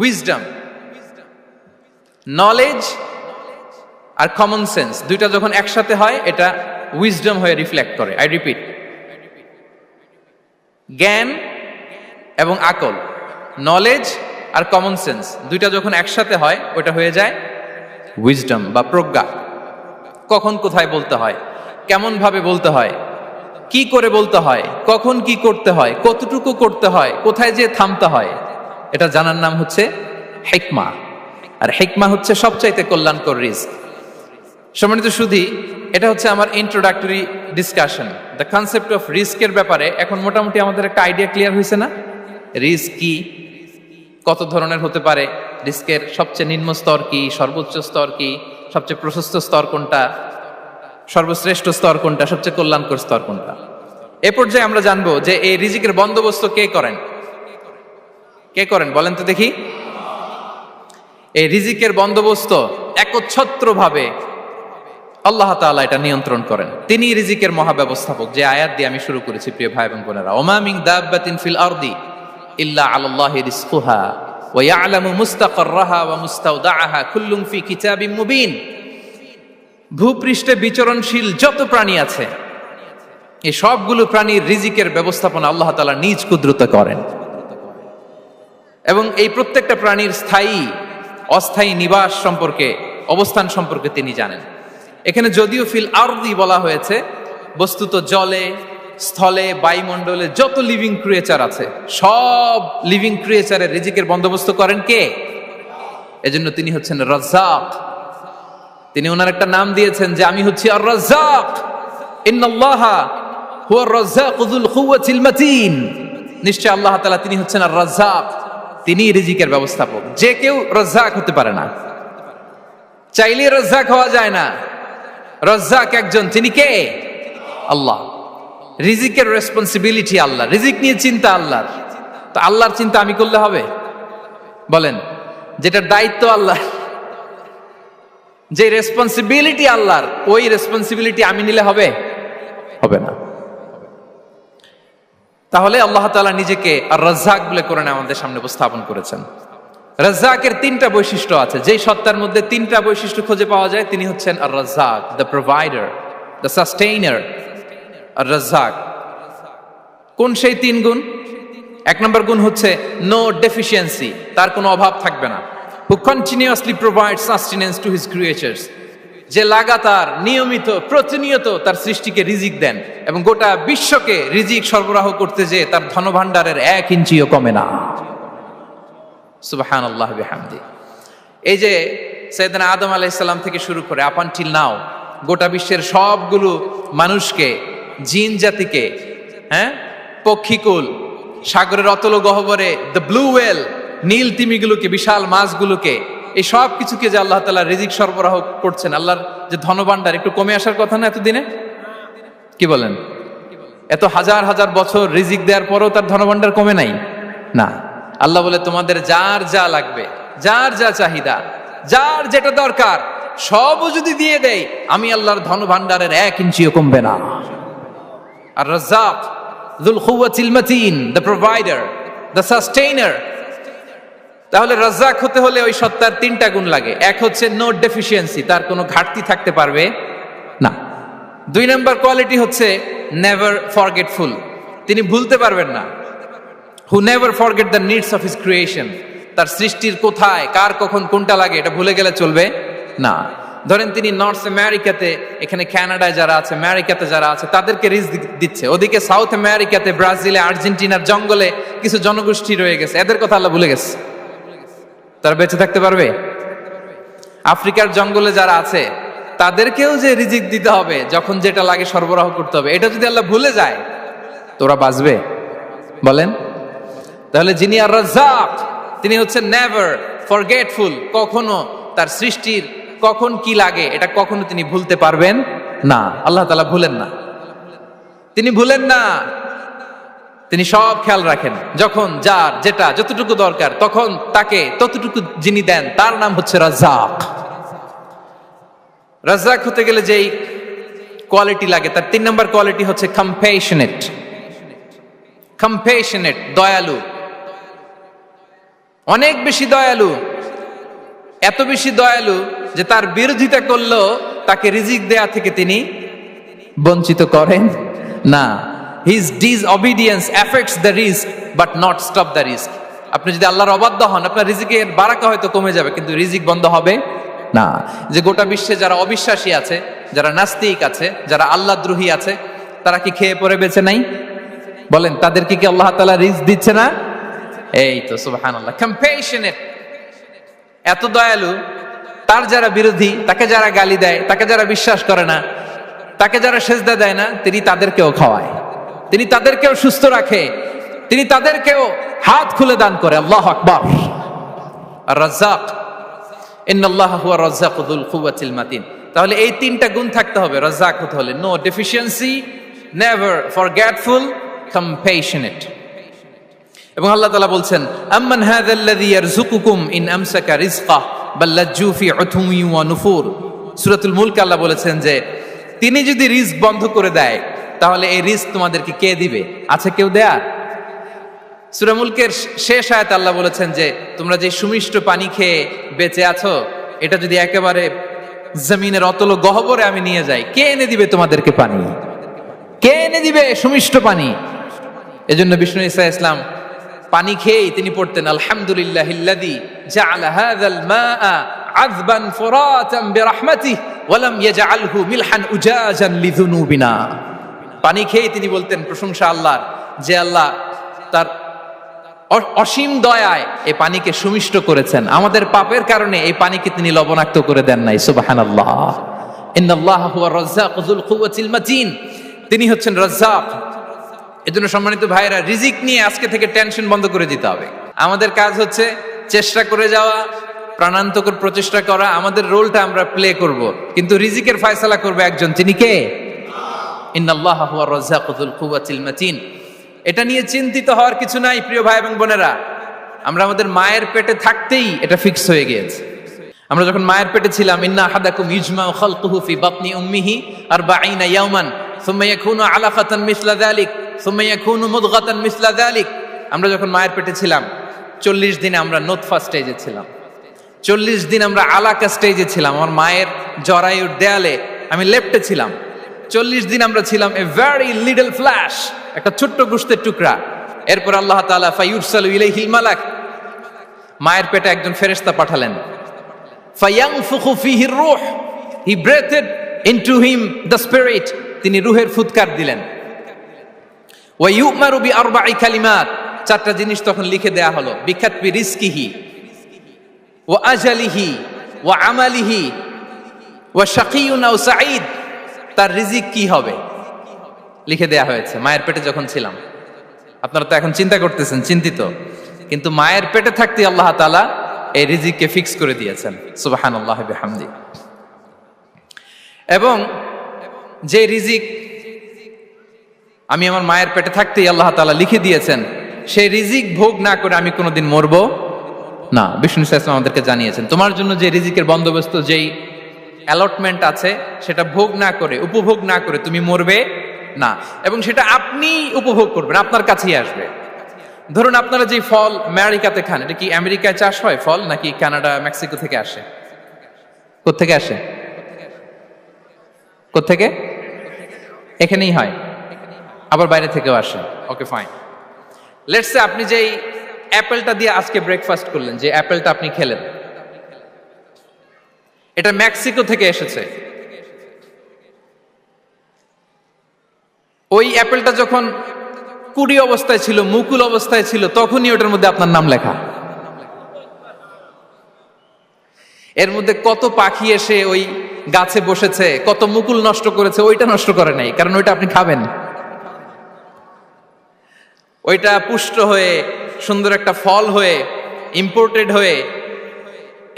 Wisdom, knowledge আর common sense দুইটা যখন একসাথে হয় এটা উইজডম হয়ে রিফ্লেক্ট করে। আই রিপিট, জ্ঞান এবং আকল, নলেজ আর কমন সেন্স দুইটা যখন একসাথে হয় ওটা হয়ে যায় উইজডম বা প্রজ্ঞা। কখন কোথায় বলতে হয়, কেমন ভাবে বলতে হয়, কি করে বলতে হয়, কখন কি করতে হয়, কতটুকু করতে হয়, কোথায় যে থামতে হয়, এটা জানার নাম হচ্ছে হিকমা। আর হিকমা হচ্ছে সবচাইতে কল্যাণকর রিস্ক। সম্মানিত সুধী, এটা হচ্ছে আমার introductory discussion. The concept of রিস্কের ব্যাপারে এখন মোটামুটি আমাদের একটা আইডিয়া ক্লিয়ার হয়েছে না? রিস্ক কি, কত ধরনের হতে পারে, রিস্কের সবচেয়ে নিম্ন স্তর কি, সর্বোচ্চ স্তর কি, সবচেয়ে প্রশস্ত স্তর কোনটা, সর্বশ্রেষ্ঠ স্তর কোনটা, সবচেয়ে কল্যাণকর স্তর কোনটা। এ পর্যায়ে আমরা জানবো যে এই রিজিকের বন্দোবস্ত কে করেন। কে করেন বলেন তো দেখি? এই রিজিকের বন্দোবস্ত একচ্ছত্রভাবে আল্লাহ তাআলা এটা নিয়ন্ত্রণ করেন। তিনি রিজিকের মহাব্যবস্থাপক। যে আয়াত দিয়ে আমি শুরু করেছি প্রিয় ভাই এবং বোনেরা, ওমা মিন দাব্বাতিন ফিল আরদি ইল্লা আলাল্লাহি রিজকুহা ওয়া ইয়ালামু মুস্তাকাররাহা ওয়া মুস্তাওদাআহা কুল্লুম ফি কিতাবিম মুবিন। ভূপৃষ্ঠে বিচরণশীল যত প্রাণী আছে এই সবগুলো প্রাণীর রিজিকের ব্যবস্থাপনা আল্লাহ তাআলা নিজ কুদরতে করেন এবং এই প্রত্যেকটা প্রাণীর স্থায়ী অস্থায়ী নিবাস সম্পর্কে, অবস্থান সম্পর্কে তিনি জানেন। এখানে যদিও ফিল আরদি বলা হয়েছে, বস্তুত জলে, স্থলে, বায়ুমণ্ডলে যত লিভিং ক্রিয়েচার আছে সব লিভিং ক্রিয়েচারের রিজিকের বন্দোবস্ত করেন কে? এজন্য তিনি হচ্ছেন রাজ্জাক। তিনি ওনার একটা নাম দিয়েছেন যে আমি হচ্ছি আর রাজ্জাক, ইন্নাল্লাহা হুয়ার রাজ্জাকু যুল কুওয়াতিল মাতিন। নিশ্চয় আল্লাহ তাআলা তিনি হচ্ছেন আর রাজ্জাক, তিনি রিজিকের ব্যবস্থাপক। যে কেউ রাজ্জাক হতে পারে না, চাইলে রাজ্জাক হওয়া যায় না। রাজ্জাক একজন, তিনি কে? আল্লাহ। রিজিকের রেসপন্সিবিলিটি আল্লাহ, রিজিক নিয়ে চিন্তা আল্লাহর। তো আল্লাহর চিন্তা আমি করলে হবে? বলেন, যেটার দায়িত্ব আল্লাহ, যে রেসপন্সিবিলিটি আল্লাহর, ওই রেসপন্সিবিলিটি আমি নিলে হবে? হবে না। তাহলে আল্লাহ তাআলা নিজেকে আর রাজ্জাক বলে কোরআনে আমাদের সামনে উপস্থাপন করেছেন। রাজ্জাকের তিনটা বৈশিষ্ট্য আছে, যেই সত্তার মধ্যে তিনটা বৈশিষ্ট্য খুঁজে পাওয়া যায় তিনি হচ্ছেন আর রাজ্জাক, দ্য প্রোভাইডার, দ্য সাস্টেইনার। আর রাজ্জাক কোন সেই তিন গুণ? এক নম্বর গুণ হচ্ছে নো ডেফিসিয়েন্সি, তার কোনো অভাব থাকবে না। হু continuously provide sustenance to his creatures, যে লাগাতার, নিয়মিত, প্রতিনিয়ত তার সৃষ্টিকে রিজিক দেন এবং গোটা বিশ্বকে রিজিক সরবরাহ করতে যে তার ধনভাণ্ডারের 1 ইঞ্চিও কমে না। সুবহানাল্লাহ বিহামদি। এই যে সাইয়েদনা আদম আলাইহিস সালাম থেকে শুরু করে আপ আনটিল নাও গোটা বিশ্বের সবগুলো মানুষকে, জিন জাতিকে, পক্ষীকুল, সাগরের অতল গহ্বরে দ্য ব্লু ওয়েল, নীল তিমিগুলোকে, বিশাল মাছগুলোকে, এই সব কিছুকে যে আল্লাহ তাআলা রিজিক সরবরাহ করছেন, আল্লাহর যে ধনভাণ্ডার একটু কমে আসার কথা না এতদিনে? কি বলেন? এত হাজার হাজার বছর রিজিক দেওয়ার পরও তার ধনভাণ্ডার কমে নাই না। আল্লাহ বলে তোমাদের যার যা লাগবে, যার যা চাহিদা, যার যেটা দরকার সবও যদি দিয়ে দেয় আমি আল্লাহর ধনভাণ্ডারের 1 ইঞ্চিও কমবে না। আর Razzak যুল কুওয়াতিল মাতিন, the provider, the sustainer. তাহলে রাজ্জাক হতে হলে ওই সত্তার তিনটা গুণ লাগে। এক হচ্ছে নো ডেফিসিয়েন্সি, তার কোনো ঘাটতি থাকতে পারবে না। 2 নম্বর কোয়ালিটি হচ্ছে নেভার ফরগেটফুল, তিনি ভুলতে পারবেন না। Who never forget the needs of his creation, তার সৃষ্টির কোথায়, কার, কখন, কোনটা লাগে এটা ভুলে গেলে চলবে না। ধরেন তিনি নর্থ আমেরিকাতে, এখানে কানাডায় যারা আছে, আমেরিকাতে যারা আছে তাদেরকে রিজিক দিচ্ছে। ওদিকে সাউথ আমেরিকাতে, ব্রাজিলে, আর্জেন্টিনার জঙ্গলে কিছু জনগোষ্ঠী রয়ে গেছে, এদের কথা আল্লাহ ভুলে গেছে। তারা বেঁচে থাকতে পারবে? আফ্রিকার জঙ্গলে যারা আছে তাদেরকেও যে রিজিক দিতে হবে, যখন যেটা লাগে সরবরাহ করতে হবে, এটা যদি আল্লাহ ভুলে যায় তোরা বাঁচবে? বলেন। তাহলে যিনি আর রাজ্জাক তিনি হচ্ছেন নেভার ফরগেটফুল, কখনো তার সৃষ্টির কখন কি লাগে এটা কখনো তিনি ভুলতে পারবেন না। আল্লাহ তাআলা ভুলেন না, তিনি ভুলেন না, তিনি সব খেয়াল রাখেন। যখন যার যেটা যতটুকু দরকার তখন তাকে ততটুকু যিনি দেন তার নাম হচ্ছে রাজ্জাক। রাজ্জাক হতে গেলে যেই কোয়ালিটি লাগে তার 3 নম্বর কোয়ালিটি হচ্ছে কম্প্যাশনেট। কম্প্যাশনেট, দয়ালু। অনেক বেশি দয়ালু, এত বেশি দয়ালু যে তার বিরোধিতা করলেও তাকে রিজিক দেয়া থেকে তিনি বঞ্চিত করেন না। His disobedience effects the risk but not stop the risk. আপনি যদি আল্লাহর অবাধ্য হন, আপনার রিজিকের বারাকা হয়তো কমে যাবে, কিন্তু রিজিক বন্ধ হবে না। যে গোটা বিশ্বে যারা অবিশ্বাসী আছে, যারা নাস্তিক আছে, যারা আল্লাহ দ্রোহী আছে, তারা কি খেয়ে পরে বেঁচে নাই? বলেন, তাদেরকে কি আল্লাহ তাআলা রিস্ক দিচ্ছে না? এই তো সুবহানাল্লাহ, কম্প্যাশনেট, এত দয়ালু। তার যারা বিরোধী, তাকে যারা গালি দেয়, তাকে যারা বিশ্বাস করে না, তাকে যারা সেজদা দেয় না, তিনি তাদেরকেও খাওয়ায়, তিনি তাদেরকেও সুস্থ রাখে, তিনি তাদেরকেও হাত খুলে দান করে। আল্লাহু আকবার। আর রাজ্জাক, ইন্নাল্লাহা হুয়া রাজ্জাকু যুল কুওয়াতিল মাতিন। তাহলে এই তিনটা গুণ থাকতে হবে রাজ্জাক হতে হলে: no deficiency, never forgetful, compassionate. এবং আল্লাহ তাআলা বলছেন, আম্মান হাযাল্লাযী ইয়ারযুকুকুম ইন আমসাকা রিজকাহ বাল লাজ্জু ফি উতুমি ওয়া নুফুর। সূরাতুল মুলক আল্লাহ বলেছেন যে তিনি যদি রিজক বন্ধ করে দেয়, তাহলে এই রিজক তোমাদেরকে কে দিবে? আছে কেউ দেয়ার? সূরা মুলকের শেষ আয়াতে আল্লাহ বলেছেন যে তোমরা যে সুমিষ্ট পানি খেয়ে বেঁচে আছো, এটা যদি একেবারে জমিনের অতল গহ্বরে আমি নিয়ে যাই, কে এনে দিবে তোমাদেরকে পানি? কে এনে দিবে সুমিষ্ট পানি? এজন্য বিষ্ণু ঈসা ইসলাম পানি খেয়েই তিনি পড়তেন, আলহামদুলিল্লাহিল্লাযী জাআলা হাযাল মাআ আযবান ফুরাতান বিরাহমাতিহি ওয়া লাম ইয়াজআলহু মিলহান উজাজান লিযুনুবিনা। পানি খেয়েই তিনি বলতেন প্রশংসা আল্লাহর, যে আল্লাহ তার অসীম দয়ায় এই পানিকে সুমিষ্ট করেছেন, আমাদের পাপের কারণে এই পানিকে তিনি লবণাক্ত করে দেন নাই। সুবহানাল্লাহ। ইন্নাল্লাহা হুয়া রাজ্জাকু যুল কুওয়াতিল মাতিন। তিনি হচ্ছেন রাজ্জাক। এজন্য সম্মানিত ভাইরা, রিজিক নিয়ে আজকে থেকে টেনশন বন্ধ করে দিতে হবে। আমাদের কাজ হচ্ছে চেষ্টা করে যাওয়া, প্রাণান্তকর প্রচেষ্টা করা, আমাদের রোলটা আমরা প্লে করব, কিন্তু রিজিকের ফয়সালা করবে একজন, তিনি কে? ইন্নাল্লাহা হুয়া রাজ্জাকু যুল কুওয়াতিল মাতিন। এটা নিয়ে চিন্তিত হওয়ার কিছু নাই প্রিয় ভাই এবং বোনেরা। আমরা আমাদের মায়ের পেটে থাকতেই এটা ফিক্স হয়ে গিয়েছে। আমরা যখন মায়ের পেটে ছিলাম, ইন্না আহাদাকুম ইজমাউ খালকুহু ফি বাতনি উম্মিহি 40 ইয়াওমান সুম্মা ইয়াকুনু আলাকাতান মিসলা যালিক সুম্মা ইয়াকুনু মুদগাতান মিসলা যালিক। আমরা যখন মায়ের পেটে ছিলাম 40 দিনে আমরা নুতফা স্টেজে ছিলাম, 40 দিন আমরা আলাকা স্টেজে ছিলাম। আমার মায়ের জরায়ুর দেয়ালে আমি লেপ্টে ছিলাম। 40 দিন আমরা ছিলাম এ ভেরি লিটল ফ্ল্যাশ, একটা ছোট্ট গোশতের টুকরা। এরপর আল্লাহ তাআলা ফায়ুরসালু ইলাইহিল মালাক, মায়ের পেটে একজন ফেরেশতা পাঠালেন। ফায়ানফুখু ফিহির রূহ, he breathed into him the spirit, তিনি রূহের ফুৎকার দিলেন। ওয়া ইউমারু বিআরবা'i কালিমাত, 4টা জিনিস তখন লিখে দেয়া হলো। বিকাতবি রিজকিহি ওয়া আজালিহি ওয়া আমালিহি ওয়া শাকিয়ুন আও সাঈদ, তার রিজিক কি হবে লিখে দেয়া হয়েছে মায়ের পেটে যখন ছিলাম। আপনারা তো এখন চিন্তা করতেছেন, চিন্তিত, কিন্তু মায়ের পেটে থাকতে আল্লাহ তাআলা এই রিজিককে ফিক্স করে দিয়েছেন। সুবহানাল্লাহি বিহামদি। এবং যে রিজিক আমি আমার মায়ের পেটে থাকতেই আল্লাহ তাআলা লিখে দিয়েছেন, সেই রিজিক ভোগ না করে আমি কোনোদিন মরবো না। বিষ্ণু ইসলাম আমাদেরকে জানিয়েছেন, তোমার জন্য যে রিজিকের বন্দোবস্ত, যেই অ্যালটমেন্ট আছে, সেটা ভোগ না করে, উপভোগ না করে তুমি মরবে না। এবং সেটা আপনি উপভোগ করবেন, আপনার কাছেই আসবে। ধরুন আপনারা যে ফল আমেরিকাতে খান, এটা কি আমেরিকায় চাষ হয় ফল, নাকি কানাডা মেক্সিকো থেকে আসে? কোত্থেকে আসে? কোত্থেকে? এখানেই হয়, আবার বাইরে থেকেও আসে। Okay fine. লেটস সে আপনি যেই অ্যাপেলটা দিয়ে আজকে ব্রেকফাস্ট করলেন, যে অ্যাপেলটা আপনি খেলেন, এটা মেক্সিকো থেকে এসেছে। ওই অ্যাপেলটা যখন কুড়ি অবস্থায় ছিল, মুকুল অবস্থায় ছিল, তখনই ওটার মধ্যে আপনার নাম লেখা। এর মধ্যে কত পাখি এসে ওই গাছে বসেছে, কত মুকুল নষ্ট করেছে, ওইটা নষ্ট করে নাই, কারণ ওইটা আপনি খাবেন। ওইটা পুষ্ট হয়ে সুন্দর একটা ফল হয়ে ইম্পোর্টেড হয়ে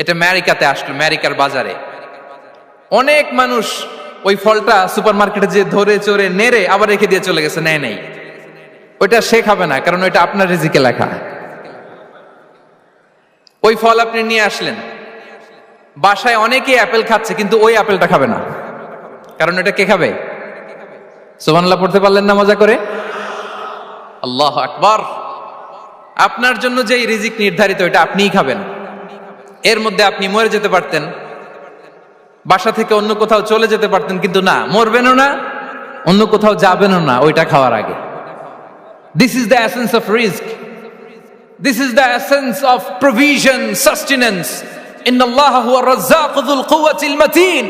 এটা আমেরিকাতে আসলো, আমেরিকার বাজারে। অনেক মানুষ ওই ফলটা সুপার মার্কেটে যে ধরে চড়ে নেড়ে আবার রেখে দিয়ে চলে গেছে, নেয় নেই। ওইটা সে খাবে না, কারণ ওইটা আপনার রিজিকে লেখা। ওই ফল আপনি নিয়ে আসলেন, বাসায় অনেকে অ্যাপেল খাচ্ছে, কিন্তু ওই অ্যাপেলটা খাবে না, কারণ এটা কে খাবে? সুবহানাল্লাহ পড়তে পারলেন না মজা করে? আল্লাহু আকবার। আপনার জন্য যে রিজিক নির্ধারিত এটা আপনিই খাবেন। এর মধ্যে আপনি মরে যেতে পারতেন, বাসা থেকে অন্য কোথাও চলে যেতে পারতেন, কিন্তু না, মরবেনও না, অন্য কোথাও যাবেনও না ওইটা খাওয়ার আগে। This is the essence of risk, this is the essence of provision, sustenance. ইন্নাল্লাহা হুয়া রাজ্জাকু যুল কুওয়াতিল মাতিন।